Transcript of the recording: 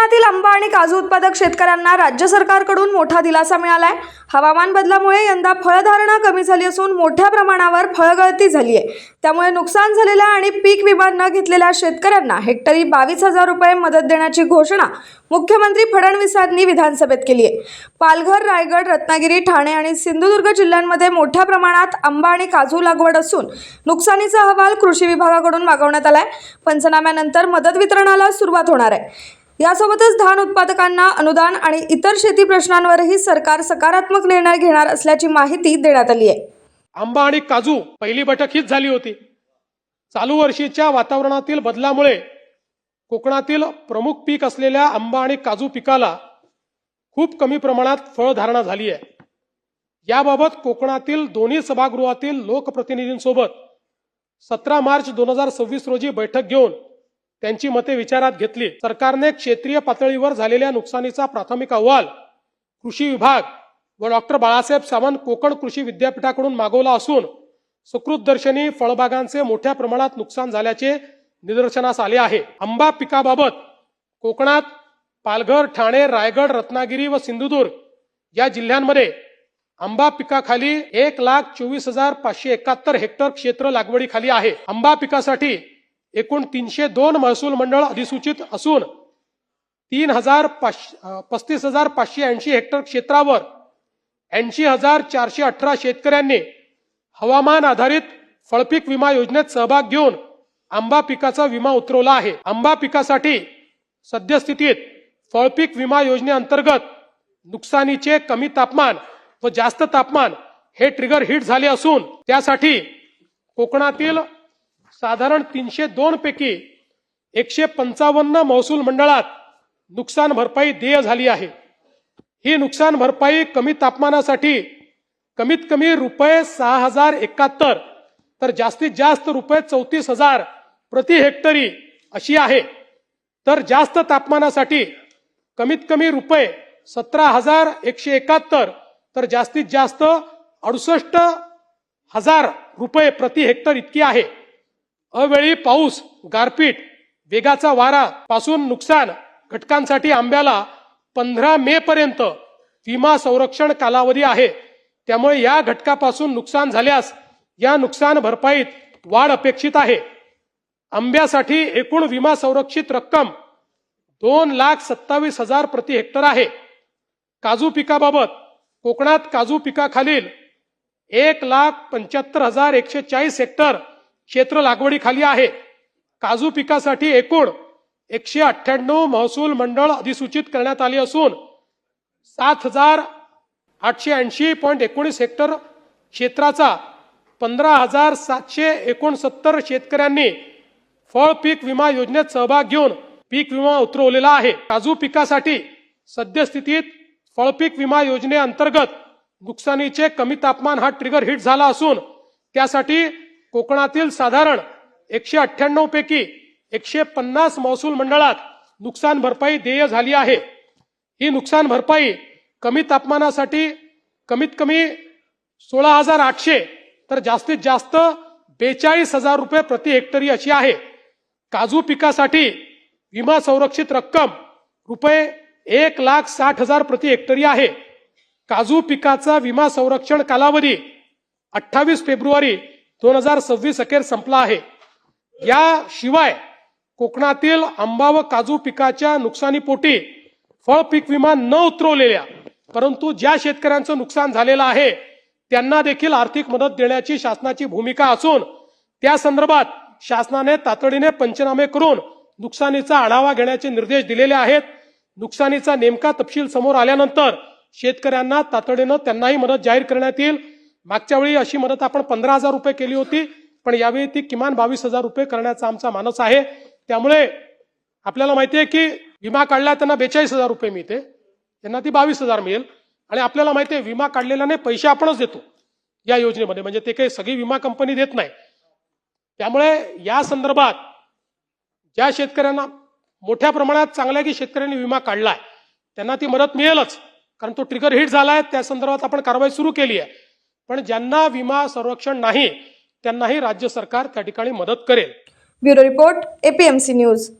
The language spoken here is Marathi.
कोकणातील आंबा आणि काजू उत्पादक शेतकऱ्यांना राज्य सरकारकडून मोठा दिलासा मिळालाय। हवामान बदलामुळे यंदा फळधारणा कमी झाली असून मोठ्या प्रमाणावर फळगळती झाली आहे। त्यामुळे नुकसान झालेल्या आणि पीक विमा न घेतलेल्या शेतकऱ्यांना हेक्टरी 22,000 रुपये मदत देण्याची घोषणा मुख्यमंत्री फडणवीसांनी विधानसभेत केली आहे। पालघर, रायगड, रत्नागिरी, ठाणे आणि सिंधुदुर्ग जिल्ह्यांमध्ये मोठ्या प्रमाणात आंबा आणि काजू लागवड असून नुकसानीचा अहवाल कृषी विभागाकडून मागवण्यात आलाय। पंचनाम्यानंतर मदत वितरणाला सुरुवात होणार आहे। यासोबतच धान उत्पादकांना अनुदान आणि इतर शेती प्रश्नांवरही सरकार सकारात्मक निर्णय घेणार असल्याची माहिती देण्यात आली आहे। आंबा आणि काजू पहिली बैठक हीच झाली होती। चालू वर्षीच्या वातावरणातील बदलामुळे कोकणातील प्रमुख पीक असलेल्या आंबा आणि काजू पिकाला खूप कमी प्रमाणात फळधारणा झाली आहे। याबाबत कोकणातील दोन्ही सभागृहातील लोकप्रतिनिधींसोबत 17 मार्च 2026 रोजी बैठक घेऊन त्यांची मते विचारात घेतली। सरकारने क्षेत्रीय पातळीवर झालेल्या नुकसानीचा प्राथमिक अहवाल कृषी विभाग व डॉक्टर बाळासाहेब सावंत कोकण कृषी विद्यापीठाकडून मागवला असून सुकृतदर्शनी फळबागांचे मोठ्या प्रमाणात नुकसान झाल्याचे निदर्शनास आले आहे। आंबा पिकाबाबत कोकणात पालघर, ठाणे, रायगड, रत्नागिरी व सिंधुदुर्ग या जिल्ह्यांमध्ये आंबा पिकाखाली 1,24,571 हेक्टर क्षेत्र लागवडीखाली आहे। आंबा पिकासाठी एकूण 302 महसूल मंडळ अधिसूचित असून 35,580 हेक्टर क्षेत्रावर 80,418 शेतकऱ्यांनी हवामान आधारित फळपीक विमा योजनेत सहभाग घेऊन आंबा पिकाचा विमा उतरवला आहे। आंबा पिकासाठी सद्यस्थितीत फळपीक विमा योजनेअंतर्गत नुकसानीचे कमी तापमान व जास्त तापमान हे ट्रिगर हिट झाले असून त्यासाठी कोकणातील साधारण 302 पैकी 155 महसूल मंडळात नुकसान भरपाई देय झाली आहे। ही नुकसान भरपाई कमी तापमानासाठी कमीत कमी रुपये 6,071 तर जास्तीत जास्त रुपये 34,000 प्रति हेक्टरी अशी आहे। तर जास्त तापमानासाठी कमीत कमी रुपये 17,171 तर जास्तीत जास्त 68,000 रुपये प्रति हेक्टर इतकी आहे। अवेळी पाऊस, गारपीट, वेगाचा वारा पासून नुकसान घटकांसाठी आंब्याला 15 मे पर्यंत विमा संरक्षण कालावधी आहे। त्यामुळे या घटकापासून नुकसान झाल्यास या नुकसान भरपाईत वाढ अपेक्षित आहे। आंब्यासाठी एकूण विमा संरक्षित रक्कम 2,27,000 प्रति हेक्टर आहे। काजू पिकाबाबत कोकणात काजू पिकाखालील 1,75,140 हेक्टर क्षेत्र लागवडीखाली आहे। काजू पिकासाठी एकूण 198 महसूल मंडळ अधिसूचित करण्यात आली असून 7,880.19 हेक्टर क्षेत्राचा 15,769 शेतकऱ्यांनी फळ पीक विमा योजनेत सहभाग घेऊन पीक विमा उतरवलेला आहे। काजू पिकासाठी सद्यस्थितीत फळपीक विमा योजनेअंतर्गत नुकसानीचे कमी तापमान हा ट्रिगर हिट झाला असून त्यासाठी कोकणातील साधारण 198 पैकी 150 महसूल मंडळात नुकसान भरपाई देय झाली आहे। ही नुकसान भरपाई कमी तापमानासाठी कमीत कमी 16,800 तर जास्तीत जास्त 42,000 रुपये प्रति हेक्टरी अशी आहे। काजू पिकासाठी विमा संरक्षित रक्कम रुपये 1,60,000 प्रति हेक्टरी आहे। काजू पिकाचा विमा संरक्षण कालावधी 28 फेब्रुवारी 2026 अखेर संपला आहे। याशिवाय कोकणातील आंबा व काजू पिकाच्या नुकसानीपोटी फळ पीक विमा न उतरवलेल्या परंतु ज्या शेतकऱ्यांचं नुकसान झालेलं आहे त्यांना देखील आर्थिक मदत देण्याची शासनाची भूमिका असून त्या संदर्भात शासनाने तातडीने पंचनामे करून नुकसानीचा आढावा घेण्याचे निर्देश दिलेले आहेत। नुकसानीचा नेमका तपशील समोर आल्यानंतर शेतकऱ्यांना तातडीने त्यांनाही मदत जाहीर करण्यात येईल। मागच्या वेळी अशी मदत आपण 15,000 रुपये केली होती, पण यावेळी ती किमान 22,000 रुपये करण्याचा आमचा मानस आहे। त्यामुळे आपल्याला माहिती आहे की विमा काढला त्यांना 42,000 रुपये मिळते, त्यांना ती 22,000 मिळेल आणि आपल्याला माहिती आहे विमा काढलेल्याने पैसे आपणच देतो या योजनेमध्ये, म्हणजे ते काही सगळी विमा कंपनी देत नाही। त्यामुळे या संदर्भात ज्या शेतकऱ्यांना मोठ्या प्रमाणात चांगल्या की शेतकऱ्यांनी विमा काढलाय त्यांना ती मदत मिळेलच, कारण तो ट्रिगर हिट झालाय। त्या संदर्भात आपण कारवाई सुरू केली आहे। पण ज्यांना विमा संरक्षण नाही त्यांनाही राज्य सरकार त्या ठिकाणी मदत करेल। Bureau report, APMC news.